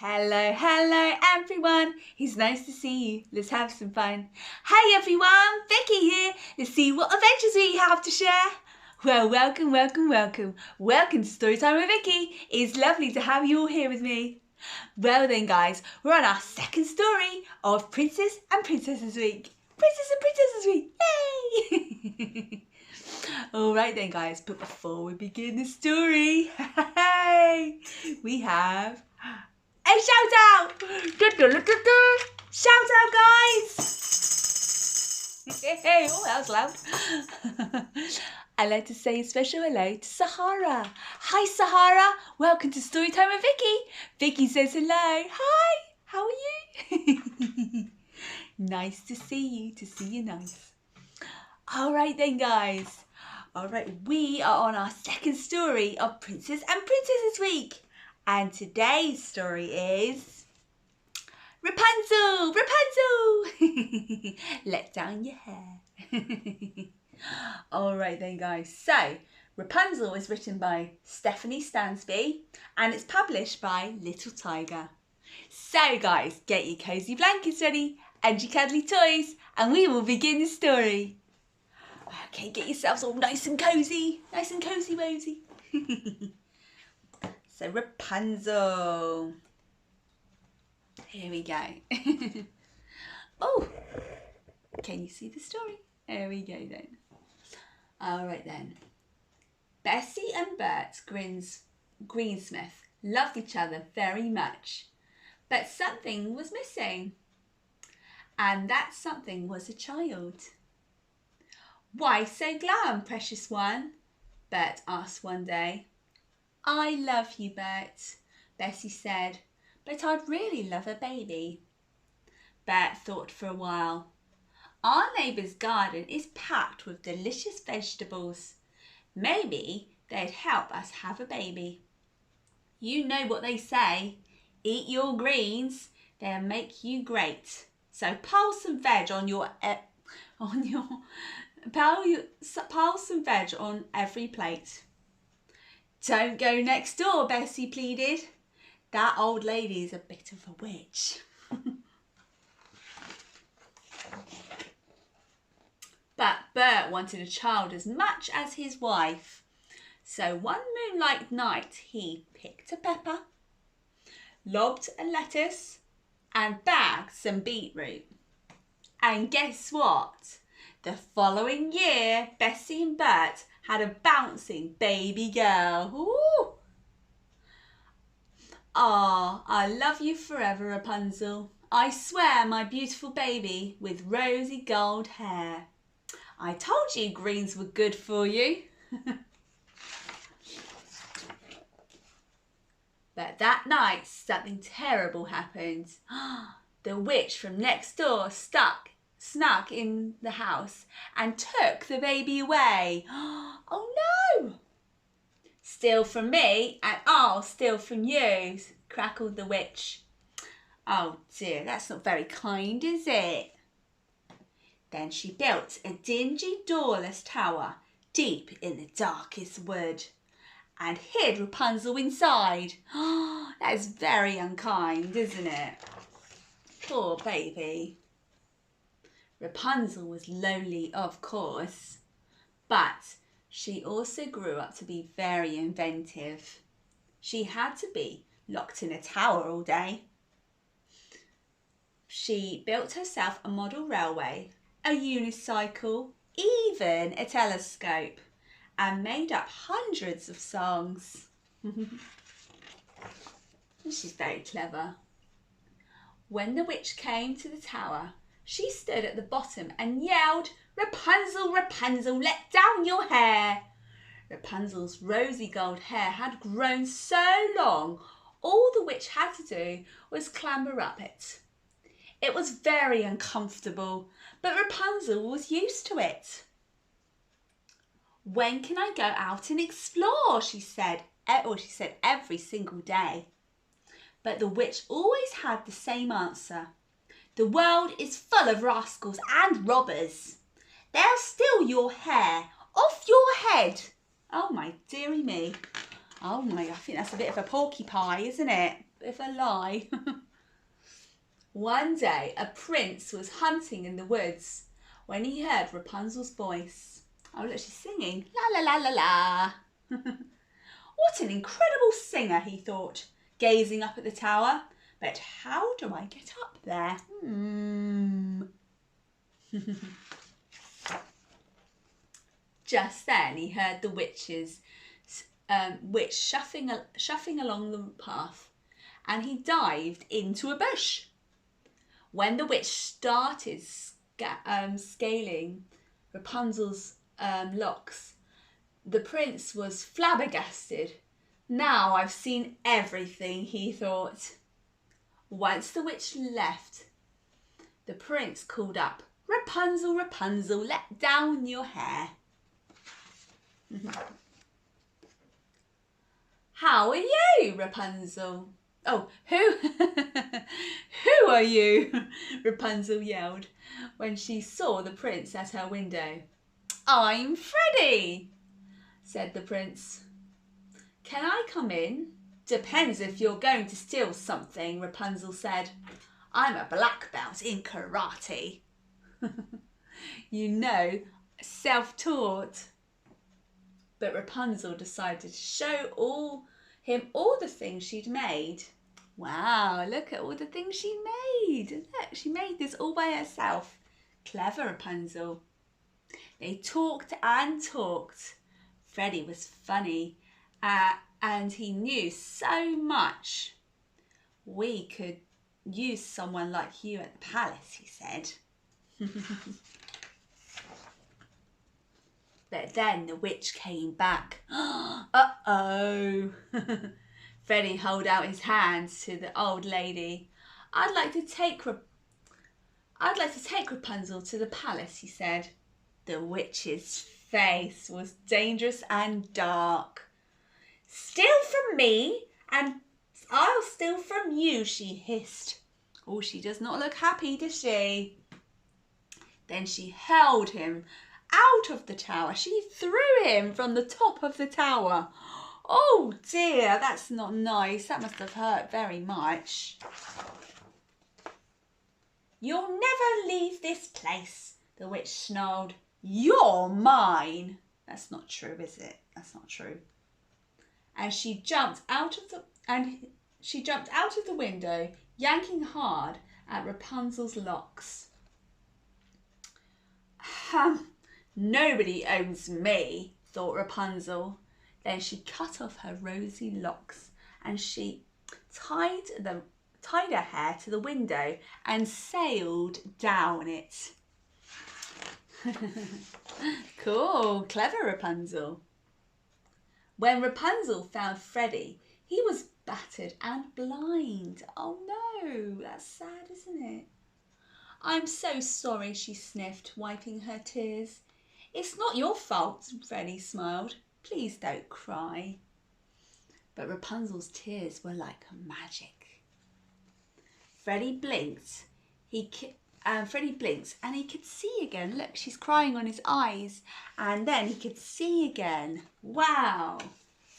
Hello, hello everyone. It's nice to see you. Let's have some fun. Hey everyone, Vicky here. Let's see what adventures we have to share. Well, welcome, welcome, welcome. Welcome to Storytime with Vicky. It's lovely to have you all here with me. Well then guys, we're on our second story of Princess and Princesses Week. Princess and Princesses Week, yay! Alright then guys, but before we begin the story, we have a shout out! Shout out guys! Hey, oh that was loud. I'd like to say a special hello to Sahara. Hi Sahara, welcome to Storytime with Vicky. Vicky says hello. Hi, how are you? Nice to see you nice. Alright then guys. Alright, we are on our second story of Princess and Princesses Week. And today's story is Rapunzel! Rapunzel! Let down your hair. Alright then guys, so Rapunzel is written by Stephanie Stansbie and it's published by Little Tiger. So guys, get your cozy blankets ready and your cuddly toys and we will begin the story. Okay, get yourselves all nice and cozy wozy. So Rapunzel. Here we go. Oh, can you see the story? There we go then. Alright then. Bessie and Bert Greensmith loved each other very much, but something was missing. And that something was a child. Why so glum, precious one? Bert asked one day. I love you, Bert, Bessie said, but I'd really love a baby. Bert thought for a while. Our neighbour's garden is packed with delicious vegetables. Maybe they'd help us have a baby. You know what they say, eat your greens, they'll make you great. So pile some veg pile some veg on every plate. Don't go next door, Bessie pleaded. That old lady's a bit of a witch. But Bert wanted a child as much as his wife. So one moonlight night he picked a pepper, lobbed a lettuce and bagged some beetroot. And guess what? The following year, Bessie and Bert had a bouncing baby girl. Ooh. Ah, I love you forever, Rapunzel. I swear, my beautiful baby with rosy gold hair. I told you greens were good for you. But that night, something terrible happened. The witch from next door snuck in the house and took the baby away. Oh no! Steal from me and I'll steal from you, crackled the witch. Oh dear, that's not very kind, is it? Then she built a dingy, doorless tower deep in the darkest wood and hid Rapunzel inside. That's very unkind, isn't it? Poor baby. Rapunzel was lonely, of course, but she also grew up to be very inventive. She had to be locked in a tower all day. She built herself a model railway, a unicycle, even a telescope, and made up hundreds of songs. She's very clever. When the witch came to the tower, she stood at the bottom and yelled, Rapunzel, Rapunzel, let down your hair. Rapunzel's rosy gold hair had grown so long, all the witch had to do was clamber up it. It was very uncomfortable, but Rapunzel was used to it. When can I go out and explore? She said every single day. But the witch always had the same answer. The world is full of rascals and robbers. They'll steal your hair off your head. Oh my dearie me. Oh my, I think that's a bit of a porcupine, isn't it? of a lie. One day, a prince was hunting in the woods when he heard Rapunzel's voice. Oh, look, she's singing. La la la la la. What an incredible singer, he thought, gazing up at the tower. But how do I get up there? Just then he heard the witch shuffling along the path, and he dived into a bush. When the witch started scaling Rapunzel's locks, the prince was flabbergasted. Now I've seen everything, he thought. Once the witch left, the prince called up, Rapunzel, Rapunzel, let down your hair. How are you, Rapunzel? Oh, who are you? Rapunzel yelled when she saw the prince at her window. I'm Freddie, said the prince. Can I come in? Depends if you're going to steal something, Rapunzel said. I'm a black belt in karate. You know, self-taught. But Rapunzel decided to show him all the things she'd made. Wow, look at all the things she made. Look, she made this all by herself. Clever Rapunzel. They talked and talked. Freddie was funny and he knew so much. We could use someone like you at the palace, he said. But then the witch came back. Uh-oh. Freddie held out his hands to the old lady. I'd like to take Rapunzel to the palace, he said. The witch's face was dangerous and dark. Steal from me and I'll steal from you, she hissed. Oh, she does not look happy, does she? Then she hurled him out of the tower. She threw him from the top of the tower. Oh dear, that's not nice. That must have hurt very much. You'll never leave this place, the witch snarled. You're mine. That's not true, is it? That's not true. And she jumped out of the window, yanking hard at Rapunzel's locks. Nobody owns me, thought Rapunzel. Then she cut off her rosy locks and she tied her hair to the window and sailed down it. Cool, clever Rapunzel. When Rapunzel found Freddie, he was battered and blind. Oh no, that's sad, isn't it? I'm so sorry, she sniffed, wiping her tears. It's not your fault, Freddie smiled. Please don't cry. But Rapunzel's tears were like magic. Freddie blinked. Freddie blinked and he could see again. Look, she's crying on his eyes. And then he could see again. Wow.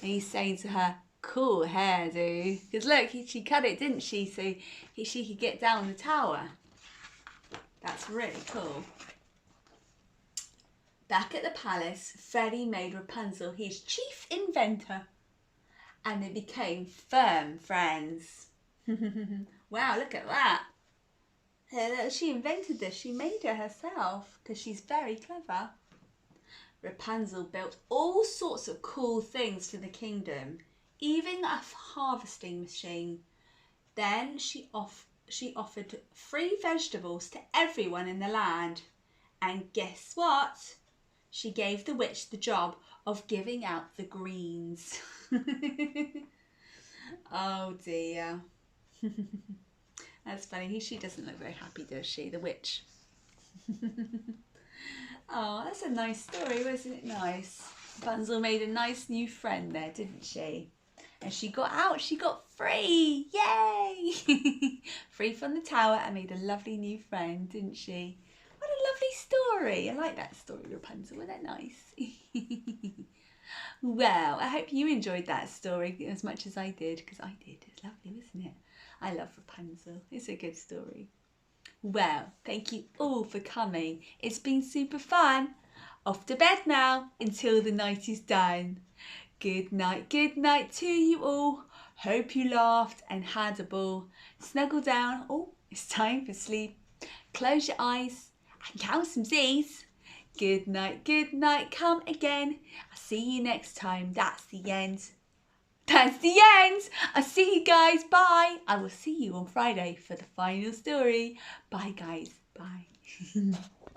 And he's saying to her, cool hairdo. Because look, she cut it, didn't she? So she could get down the tower. That's really cool. Back at the palace, Freddie made Rapunzel his chief inventor. And they became firm friends. Wow, look at that. She invented this. She made it herself because she's very clever. Rapunzel built all sorts of cool things for the kingdom, even a harvesting machine. Then she offered free vegetables to everyone in the land. And guess what? She gave the witch the job of giving out the greens. Oh dear. That's funny. She doesn't look very happy, does she? The witch. Oh, that's a nice story, wasn't it nice? Rapunzel made a nice new friend there, didn't she? And she got out. She got free. Yay! Free from the tower and made a lovely new friend, didn't she? What a lovely story. I like that story, Rapunzel. Wasn't that nice? Well, I hope you enjoyed that story as much as I did, because I did. It's lovely, wasn't it? I love Rapunzel. It's a good story. Well, thank you all for coming. It's been super fun. Off to bed now until the night is done. Good night to you all. Hope you laughed and had a ball. Snuggle down. Oh, it's time for sleep. Close your eyes and count some Z's. Good night, come again. I'll see you next time. That's the end. That's the end. I'll see you guys. Bye. I will see you on Friday for the final story. Bye, guys. Bye.